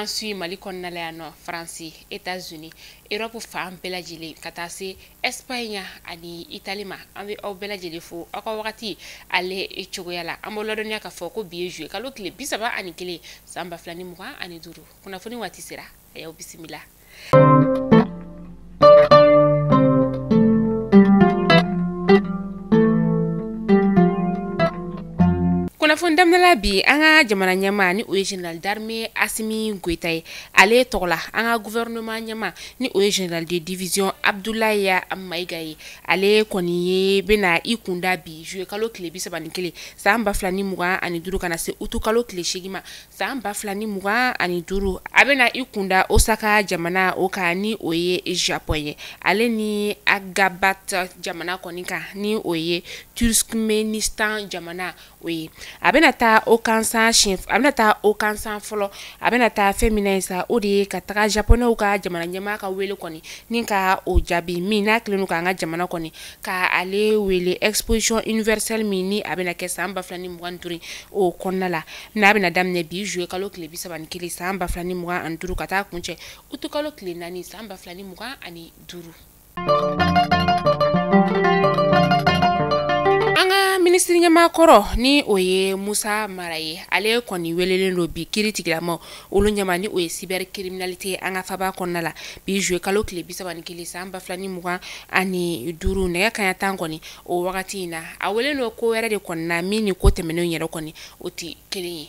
France Mali kɔnɔna la yan nɔ France États-Unis Europe fan bɛɛ lajɛlen ka taa se Espagne ani Italie ma an bɛ aw bɛɛ lajɛlen fo aw ka wagati ale cogoya la an b'aw ladɔnniya k'a fɔ ko bi ye juillet kalo tile 31 san 2025 kunnafoni waati sera a y'aw bisimila. Kunnafoni damdala bi an ka jamana ɲɛma ni o ye Général d'armée Assimi Goïta ye ale tɔgɔ la an ka gouvernement ɲɛma ni o ye Général de division Abdoulaye Maïga ye ale kɔni ye bɛna i kunda bi juillet kalo tile 31 san 2025 kana se août kalo tile 8 ma san 2025 a bɛna i kunda Osaka jamana o kan ni o ye Japon ye ale ni Agabat jamana kɔni kan ni o ye Turkmenistan jamana o ye a bɛna taa o kansan fɔlɔ a bɛna taa fɛn min na sa o de ye ka taga japonɛw ka jamana ɲɛmaa ka wele kɔni ni ka o jaabi min n'a tilen ka an ka jamana kɔni ka ale wele exposition universelle min ni a bɛna kɛ san 2025 o kɔnɔna la n'a bɛna daminɛ bi juillet kalo tile 31 san 2025 ka taa kuncɛ août kalo tile 4 san 2025. Ministre ɲɛmaakɔrɔ ni o ye Musa Mara ye ale kɔni welelen do bi kiri tigilama olu ɲɛma ni o ye cybercriminalité an ka faba kɔnɔna la bi juillet kalo tile 31 san 2025 nɛgɛ kaɲa 10 kɔni o wagati in na a welen do ko wɛrɛ de kɔni na min ni ko tɛmɛnenw yɛrɛ kɔni o tɛ kelen ye.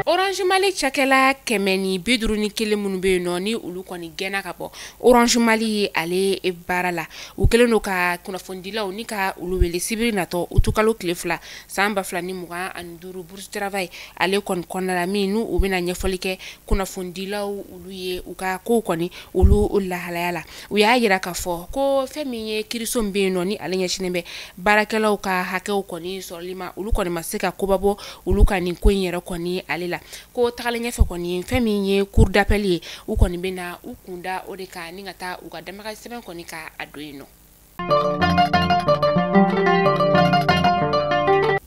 Orange Mali cakɛla 151 minnu bɛ yen nɔ ni olu kɔni gɛnna ka bɔ Orange Mali ye ale baara la u kɛlen do ka kunnafonidilaw ni ka olu wele sibiri natɔ août kalo tile 2 san 2025 bourse travail ale kɔni kɔnɔna la min n'u u bɛna ɲɛfɔli kɛ kunnafonidilaw olu ye u ka kow kɔni olu lahalaya la u y'a yira k'a fɔ ko fɛn min ye kiiriso min bɛ yen nɔ ni ale ɲɛsinnen bɛ baarakɛlaw ka hakɛw kɔni sɔrɔli ma olu kɔni ma se ka koba bɔ olu ka nin ko in yɛrɛ kɔni ale la ko tagalen ɲɛfɛ kɔni fɛn min ye cour d'appel ye u kɔni bɛna u kunda o de kan ni ka taa u ka damaga sɛbɛn kɔni ka a don yen nɔ.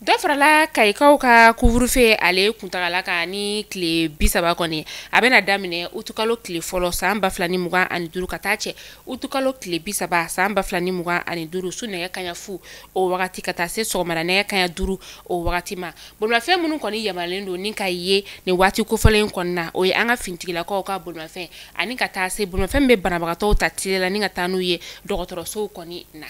Dɔ farala Kayikaw ka couvre-feu ale kuntagala kan ni tile 30 kɔni a bɛna daminɛ août kalo tile fɔlɔ san 2025 ka taa cɛ août kalo tile 30 san 2025 su nɛgɛ kaɲa 10 o wagati ka taa se sɔgɔmada nɛgɛ kaɲa 5 o wagati ma bolimafɛn minnu kɔni yamaralen don ni ka ye nin waati kofɔlen kɔni na o ye an ka finitigilakaw ka bolimafɛn ani ka taa se bolimafɛn bɛ banabagatɔw ta tile la ni ka taa n'u ye dɔgɔtɔrɔsow kɔni na.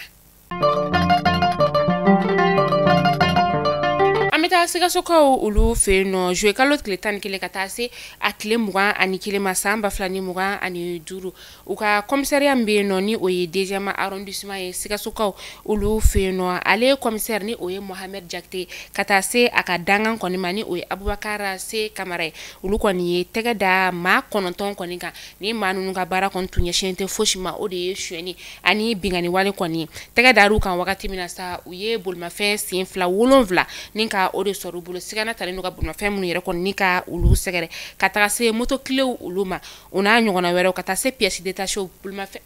An bɛ taa Sikasokaw olu fɛ yen nɔ juillet kalo tile 11 ka taa se a tile 21 ma san 2025 u ka commissariat min bɛ yen nɔ ni o ye 2e arrondissement ye Sikasokaw olu fɛ yen nɔ ale commissaire ni o ye Mohamed Jakite ka taa se a ka dangan kɔni ma ni o ye Abubakar Se Kamara ye olu kɔni ye tɛgɛ da maa 9 kɔni kan ni maa ninnu ka baara kɔni tun ɲɛsinnen tɛ fosi ma o de ye suyɛni ani bingani wale kɔni tɛgɛ dar'u kan wagati min na sa u ye bolimafɛn sen 7 ni ka o de sɔrɔ u bolo sigana talen do ka bolimafɛn minnu yɛrɛ kɔni ni ka olu sɛgɛrɛ ka taga se moto clés olu ma o n'a ɲɔgɔnna wɛrɛw ka taa se pièces détachées bolimafɛn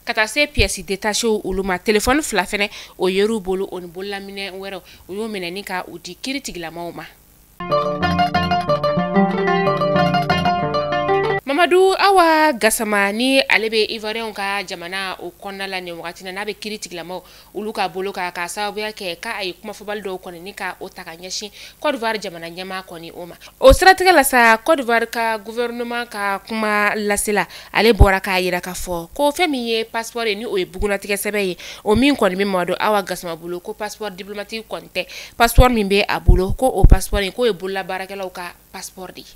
ka taa se pièces détachées olu ma téléphone 2 fɛnɛ o yer'u bolo o ni bololaminɛ wɛrɛw u y'o minɛ ni ka u di kiiritigilamaw ma. Mamadu Awa Gassama ni ale bɛ Ivoirien ka jamana o kɔnɔna la nin wagati na n'a bɛ kiiritigilamaw olu ka bolo ka sababuya kɛ k'a ye kumafɔbali dɔw kɔni ni ka o ta ka ɲɛsin Côte d'Ivoire jamana ɲɛmaa kɔni o ma o siratigɛ la sa Côte d'Ivoire ka gouvernement ka kuma lasela ale bɔra k'a yira k'a fɔ ko fɛn min ye passeport ye ni o ye bugunatigɛ sɛbɛn ye o min kɔni bɛ Mamadu Awa Gassama bolo ko passeport diplomatique kɔni tɛ passeport min bɛ a bolo ko o passeport in k'o ye bololabaarakɛlaw ka passeport de ye.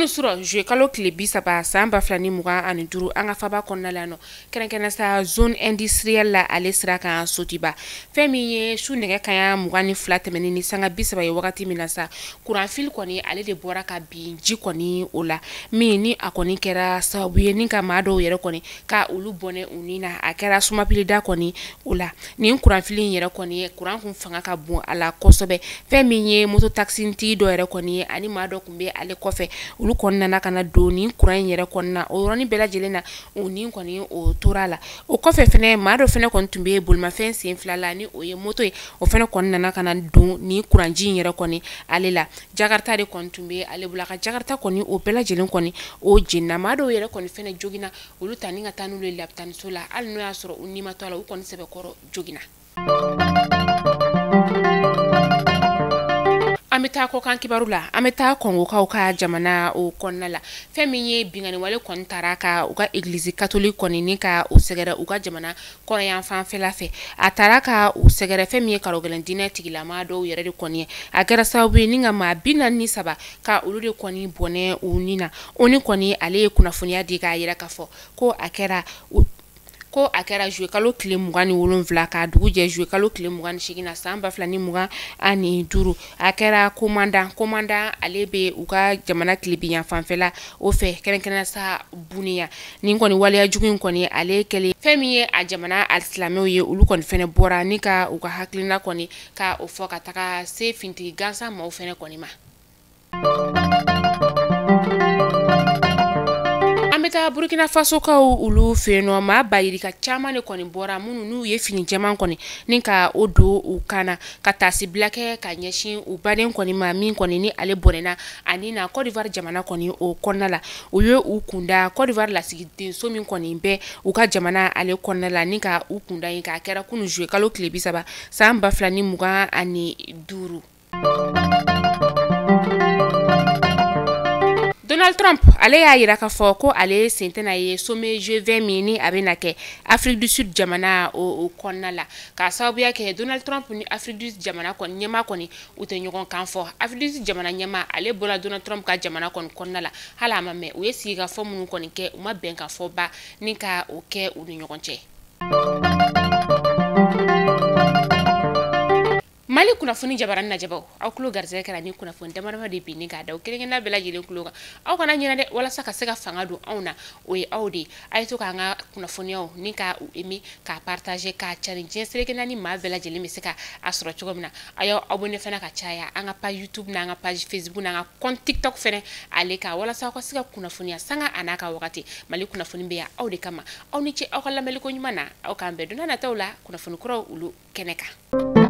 Sura juillet kalo tile 30 san 2025 an ka faba kɔnɔna la nɔ kɛrɛnkɛrɛnnen sa zone industrielle la ale sira kan Sotiba fɛn min ye su nɛgɛ kaɲa 22 tɛmɛnen ni sanga 30 ye wagati min na sa courant fil kɔni ale de bɔra ka bin ji kɔni o la min ni a kɔni kɛra sababu ye ni ka maa dɔw yɛrɛ kɔni ka olu bɔnɛ u ni na a kɛra sumapilida kɔni o la nin courant fil in yɛrɛ kɔni ye courant kun fanga ka bon a la kosɛbɛ fɛn min ye moto taxi tigi dɔ yɛrɛ kɔni ye ani maa dɔ kun bɛ ale kɔfɛ olu kɔnɔna kana don nin kuran in yɛrɛ kɔnɔna o yɔrɔnin bɛɛ lajɛlen na o nin kɔni o tora la o kɔfɛ fɛnɛ maa dɔ fɛnɛ kɔni tun bɛ bolimafɛn sen fila la ni o ye moto ye o fɛnɛ kɔni nana kana don nin kuranji in yɛrɛ kɔni ale la jakarta de kɔni tun bɛ ale bolo ka jakarta kɔni o bɛɛ lajɛlen kɔni o jenna maa dɔw yɛrɛ kɔni fɛnɛ joginna olu ta ni ka taa n'olu ye lapitaniso la hali n'o y'a sɔrɔ u nimatɔ la u kɔni sɛbɛkɔrɔ joginna an bɛ taa kɔkan kibaru la an bɛ taa kɔngokaw ka jamana o kɔnɔna la fɛn min ye bingani wale kɔni taara ka u ka église catholique kɔni ni ka u sɛgɛrɛ u ka jamana kɔnɔyan fanfɛla fɛ a taara ka u sɛgɛrɛ fɛn min ye karogɛlɛn diinɛ tigilama dɔw yɛrɛ de kɔni ye a kɛra sababu ye ni ka maa 47 ka olu de kɔni bɔnɛ u ni na o ni kɔni ale ye kunnafoniya di k'a yɛrɛ k'a fɔ ko a kɛra juillet kalo tile 27 ka dugu jɛ juillet kalo tile 28 na san 2025 a kɛra commandant ale be u ka jamana kilebiyan fanfɛla o fɛ kɛrɛnkɛrɛnnen sa buniya nin kɔni waleya jugu in kɔni ale kɛlen fɛn min ye a jamana alisilamɛw ye olu kɔni fɛnɛ bɔra ni ka u ka hakilina kɔni ka o fɔ ka taga se fintigi gansan maaw fɛnɛ kɔni ma Burkina Faso ka ulu feno ma bayirika caman de kɔni bɔra minnu n'u ye fini jɛman kɔni ni ka o do u kana ka tasi blake ka ɲɛsin u baden kɔni ma min kɔni ni ale bɔnɛna ani na Côte d'Ivoire jamana kɔni o kɔnɔna la u ye u kunda Côte d'Ivoire lasigidenso min kɔni bɛ u ka jamana ale kɔnɔna la ni ka u kunda yin ka kɛra kunu juillet kalo tile 30 san 2025 Donald Trump ale y'a yira k'a fɔ ko ale sen tɛna ye sommet G20 min ni a bɛna kɛ Afrique du Sud jamana o kɔnɔna la k'a sababuya kɛ Donald Trump ni Afrique du Sud jamana kɔni ɲɛma kɔni u tɛ ɲɔgɔn kan fɔ Afrique du Sud jamana ɲɛma ale bɔra Donald Trump ka jamana kɔni kɔnɔna la hali a ma mɛn u ye sigi ka fɔ minnu kɔni kɛ u ma bɛn ka fɔ ba ni ka o kɛ u ni ɲɔgɔn cɛ Mali kunnafoni jabarani najabaw aw kulo garzɛ kɛra ni kunnafoni damadama de bi ni k'a da kelen-kelenna bɛɛ lajɛlen kulo kan aw kana ɲinɛ dɛ walasa ka se ka fanga don anw na o ye aw de a ye to k'an ka kunnafoniyaw ni ka u emi k'a partager k'a cari diɲɛ seleke naani maa bɛɛ lajɛlen bɛ se ka a sɔrɔ cogo min na a y'aw abonné fana ka caya an ka page YouTube n'an ka page Facebook n'an ka compte TikTok fana ale ka walasa aw ka se ka kunnafoniya sanga a n'a ka wagati Mali kunnafoni bɛ yan aw de kama aw ni ce aw ka lamɛnliko ɲuman na aw k'an bɛn don n'a nataw la kunnafoni kuraw olu kɛnɛ kan